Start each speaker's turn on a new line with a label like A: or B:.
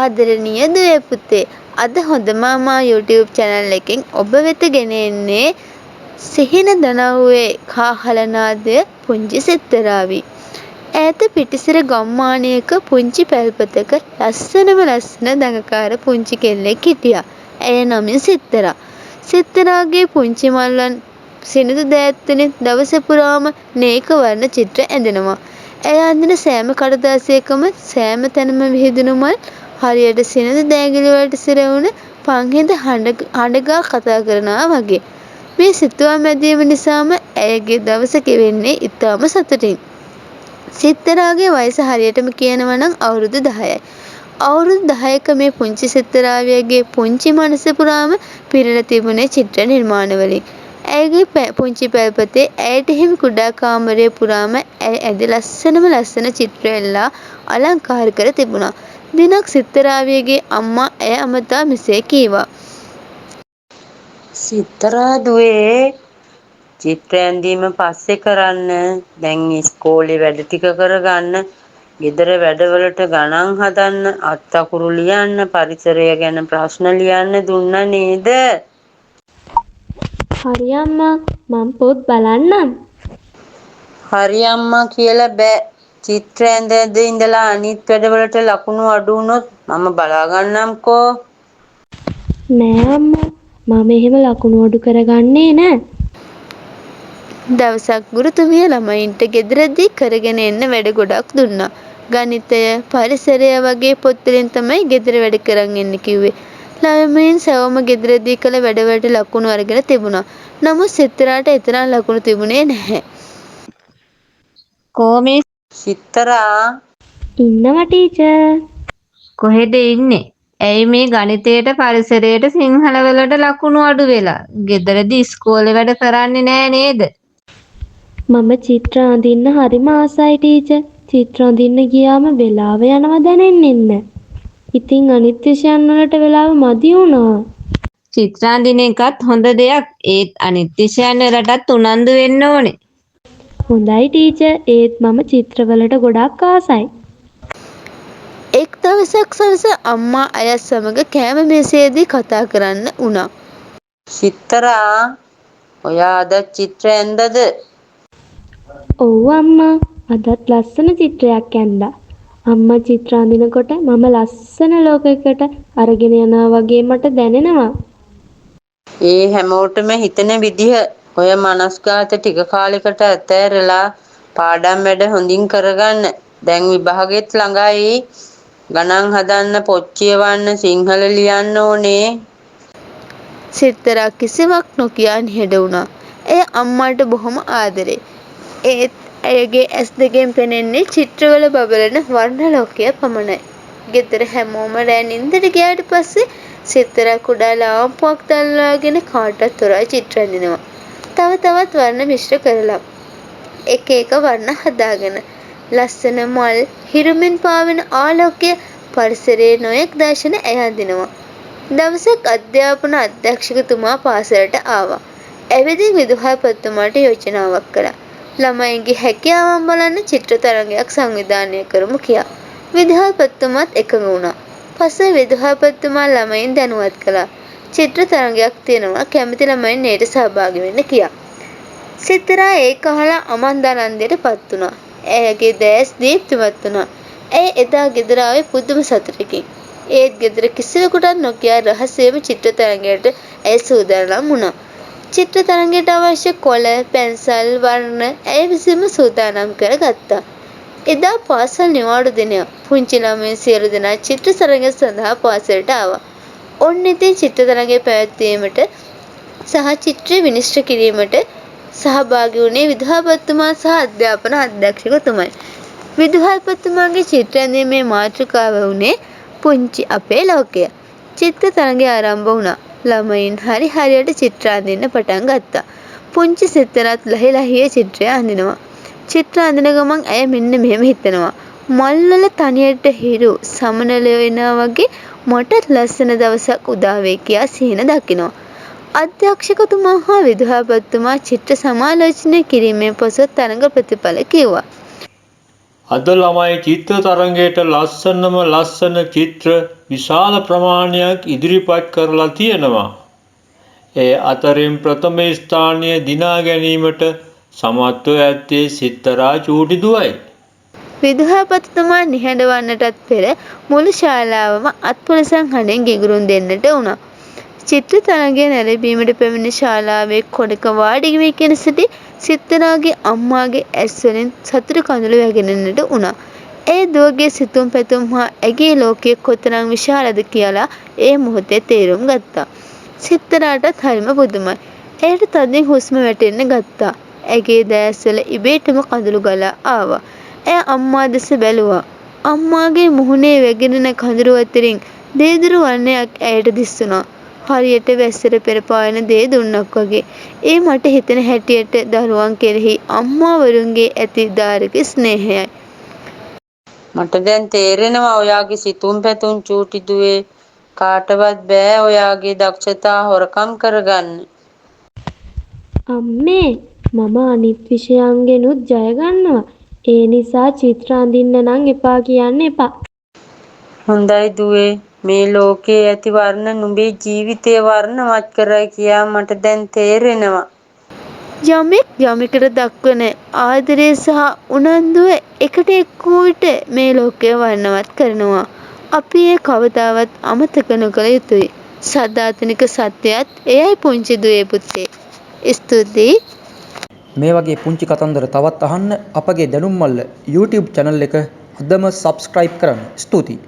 A: ආදරණීය දුවේ පුතේ, අද හොඳ මාමා YouTube channel එකෙන් ඔබ වෙත ගෙන එන්නේ සිහින දනව්වේ කාහලනාදය පුංචි සිත්තරාවි. ඈත පිටිසිර ගම්මානයක පුංචි පැල්පතක ලස්සන දඟකාර පුංචි කෙල්ලෙක් හිටියා. ඇය නමින් සිත්තරා. සිත්තරාගේ පුංචි මල්ලන් සිනිඳු දෑත්වලින් දවස පුරාම නේක වර්ණ චිත්‍ර ඇඳෙනවා. ඇය අඳින සෑම කඩදාසියකම සෑම තැනම විහිදුණු මල් හරියට සිනිඳු දෑගිලි වලට සිරවුණ පංහිඳ හඬගා කතා කරනවා වගේ. මේ සිතුවම් ඇඳීම නිසාම ඇයගේ දවස ගෙවෙන්නේ ඉතාම සතුටින්. සිත්තරාගේ වයස හරියටම කියනවා නම් අවුරුදු 10යි. අවුරුදු 10ක මේ පුංචි සිත්තරාවියගේ පුංචි මනස පුරාම පිරීලා තිබුණේ චිත්‍ර නිර්මාණ වලින්. ඇයගේ පුංචි පැල්පතේ ඇයට හිමි කුඩා කාමරය පුරාම ඇය ඇඳි ලස්සන චිත්‍ර එල්ලා අලංකාර කර තිබුණා. දිනක් සිත්තරාවියගේ අම්මා ඇය අමතා මෙසේ කීවා.
B: සිත්තරා දුවේ චිත්‍ර ඇඳීම පස්සේ කරන්න. දැන් ඉස්කෝලේ වැඩ ටික කරගන්න. ගෙදර වැඩවලට ගණන් හදන්න, අත්තකුරු ලියන්න, පරිසරය ගැන ප්‍රශ්න ලියන්න දුන්නා නේද?
C: හරි අම්මා මං පොත් බලන්නම්.
B: හරි අම්මා කියලා බෑ. චිත්‍ර ඇඳ ඉඳලා අනිත් වැඩවලට ලකුණු අඩු වුණොත් මම බලා ගන්නම්කෝ.
C: නෑ අම්මා මම එහෙම ලකුණු අඩු කරගන්නේ නෑ.
A: දවසක් ගුරුතුමිය ළමයින්ට ගෙදරදී කරගෙන එන්න වැඩ ගොඩක් දුන්නා. ගණිතය, පරිසරය වගේ පොත් වලින් තමයි ගෙදර වැඩ කරන් එන්න කිව්වේ. ළමයින් සැවොම ගෙදරදී කළ වැඩවලට ලකුණු අරගෙන තිබුණා. නමුත් සිත්තරාට එතරම් ලකුණු තිබුණේ නැහැ.
D: කෝමේ
B: සිත්තරා
C: ඉන්නවා ටීචර්.
D: කොහෙද ඉන්නේ? ඇයි මේ ගණිතයට පරිසරයට සිංහල වලට ලකුණු අඩු වෙලා? ගෙදරදී ඉස්කෝලේ වැඩ කරන්නේ නෑ නේද?
C: මම චිත්‍ර අඳින්න හරිම ආසයි ටීචර්. චිත්‍ර අඳින්න ගියාම වෙලාව යනවා දැනෙන්නේ නෑ. ඉතින් අනිත් විෂයන් වලට වෙලාව මදි වුණා.
D: චිත්‍ර අඳින එකත් හොඳ දෙයක්. ඒත් අනිත් විෂයන් වලටත් උනන්දු වෙන්න ඕනේ.
C: හොඳයි ටීචර්. ඒත් මම චිත්‍ර වලට ගොඩක් ආසයි.
A: එක් දවසක් සවස අම්මා අයත් සමග කෑම මේසේදී කතා කරන්න වුණා.
B: සිත්තරා ඔයා අද චිත්‍ර ඇඳද?
C: ඔව් අම්මා අදත් ලස්සන චිත්‍රයක් ඇන්දා. අම්මා චිත්‍ර අඳිනකොට මම ලස්සන ලෝකයකට අරගෙන යනවා වගේ මට දැනෙනවා.
B: ඒ හැමෝටම හිතෙන විදිහ ඔය මනස්ගාත ටික කාලෙකට අතෑරලා පාඩම් වැඩ හොඳින් කරගන්න. දැන් විභාගෙත් ළඟයි. ගණන් හදන්න, පොත් කියවන්න, සිංහල ලියන්න ඕනේ.
A: සිත්තරා කිසිවක් නොකියා නිහඬ වුණා. එය අම්මාට බොහොම ආදරේ. ඒත් ඇයගේ ඇස් දෙකෙන් පෙනෙන්නේ චිත්‍රවල බබලන වර්ණ ලෝකය පමණයි. ගෙදර හැමෝම රෑ නින්දට ගියාට පස්සේ සිත්තරා කුඩා ලාම්පුවක් දැල්වාගෙන කාටත් තොරයි චිත්‍ර අඳිනවා. තවත් වර්ණ මිශ්‍ර කරලා. එක වර්ණ හදාගෙන. ලස්සන මල්, හිරුමින් පාවෙන ආලෝකය, පරිසරයේ නොයෙක් දර්ශන ඇය අඳිනවා. දවසක් අධ්‍යාපන අධ්‍යක්ෂකතුමා පාසලට ආවා. ඇවිදින් විදුහල්පතිතුමාට යෝජනාවක් කළා. ළමයින්ගේ හැකියාවන් බලන්න චිත්‍ර තරගයක් සංවිධානය කරමු කියා. විදුහල්පතිතුමාත් එකඟ වුණා. පස්සේ විදුහල්පතිතුමා ළමයින් දැනුවත් කළා. චිත්‍ර තරගයක් තියෙනවා කැමති ළමයින් එයට සහභාගී වෙන්න කියා. සිත්තරා ඒක අහලා අමන්දානන්දයට පත් වුණා. ඇයගේ දැස් දීප්තිමත් වුණා. ඇය එදා ගෙදර ආවේ පුදුම සතුටකින්. ඒත් ගෙදර කිසිවෙකුටත් නොකියා රහසේම චිත්‍ර තරගයට ඇය සූදානම් වුණා. චිත්‍ර තරගයට අවශ්‍ය කොළ, පැන්සල්, වර්ණ ඇය විසින්ම සූදානම් කරගත්තා. එදා පාසල් නිවාඩු දිනය. පුංචි ළමයින් සියලු දෙනා චිත්‍ර තරගය සඳහා පාසලට ආවා. ඔන්න ඉතින් චිත්‍ර තරගය පැවැත්වීමට සහ චිත්‍රය විනිශ්චය කිරීමට සහභාගී වුණේ විදුහල්පතිතුමා සහ අධ්‍යාපන අධ්‍යක්ෂකතුමයි. විදුහල්පතිතුමාගේ චිත්‍ර ඇඳීමේ මාතෘකාව වුණේ පුංචි අපේ ලෝකය. චිත්‍ර තරගය ආරම්භ වුණා. ළමයින් හරියට චිත්‍ර අඳින්න පටන් ගත්තා. පුංචි සිත්තරත් ලහියේ චිත්‍රය අඳිනවා. චිත්‍ර අඳින ගමන් ඇය මෙන්න මෙහෙම හිතනවා. මල්වල තනියට හිරු සමනලයෝ එනවා වගේ මටත් ලස්සන දවසක් උදා වෙයි කියා සිහින දකිනවා. අධ්‍යක්ෂකතුමා හා විදුහල්පතිතුමා චිත්‍ර සමාලෝචනය කිරීමෙන් පසු තරඟ ප්‍රතිඵල කිව්වා.
E: අද ළමයි චිත්‍ර තරඟයට ලස්සනම ලස්සන චිත්‍ර විශාල ප්‍රමාණයක් ඉදිරිපත් කරලා තියෙනවා. ඒ අතරින් ප්‍රථම ස්ථානය දිනා ගැනීමට සමත්ව ඇත්තේ සිත්තරා චූටි දුවයි.
A: විදුහල්පතිතුමා නිහඬවන්නටත් පෙර මුළු ශාලාවම අත්පොලසන් හඬෙන් ගිගුරුම් දෙන්නට වුණා. චිත්‍ර තරඟය නැරඹීමට පැමිණි ශාලාවේ කොනක වාඩි වී කියන සිටි සිත්තරාගේ අම්මාගේ ඇස් වලින් සතුටු කඳුළු වැගෙනෙන්නට වුණා. ඒ දුවගේ සිතුම් පැතුම් හා ඇගේ ලෝකය කොතරම් විශාලද කියලා ඒ මොහොතේ තේරුම් ගත්තා. සිත්තරාටත් හරිම පුදුමයි. එයට තදින් හුස්ම වැටෙන්න ගත්තා. ඇගේ දෑස්වල ඉබේටම කඳුළු ගලා ආවා. එය අම්මා දෙස බැලුවා. අම්මාගේ මුහුණේ වැగిරෙන කඳුළු අතරින් දේදුරු වර්ණයක් ඇයට දිස්සුණා. හරියට වැස්සට පෙර පායන දේ දුන්නක් වගේ. ඒ මට හිතෙන හැටියට දරුවන් කෙරෙහි අම්මාවරුන්ගේ ඇති දායක ස්නේහයයි.
B: මට දැන් තේරෙනවා ඔයාගේ සිතුම් පැතුම් චූටි දුවේ කාටවත් බෑ ඔයාගේ දක්ෂතා හොරකම් කරගන්න.
C: අම්මේ මම අනිත් විෂයන්ගෙනුත් ජය ගන්නවා. ඒ නිසා චිත්‍ර අඳින්න නම් එපා කියන්න එපා.
B: හොඳයි දුවේ මේ ලෝකයේ ඇති වර්ණ නුඹේ ජීවිතය වර්ණවත් කරයි කියා මට දැන් තේරෙනවා.
A: යමෙක් යමෙකුට දක්වන ආදරය සහ උනන්දුව එකට එක්වූ විට මේ ලෝකය වර්ණවත් කරනවා. අපි ඒ කවදාවත් අමතක නොකළ යුතුයි. සදාතනික සත්‍යයත් එයයි පුංචි දුවේ පුතේ. ස්තුතියි.
F: මේ වගේ පුංචි කතන්දර තවත් අහන්න අපගේ දැනුම් මල්ල YouTube channel එක අදම subscribe කරන්න. ස්තුතියි.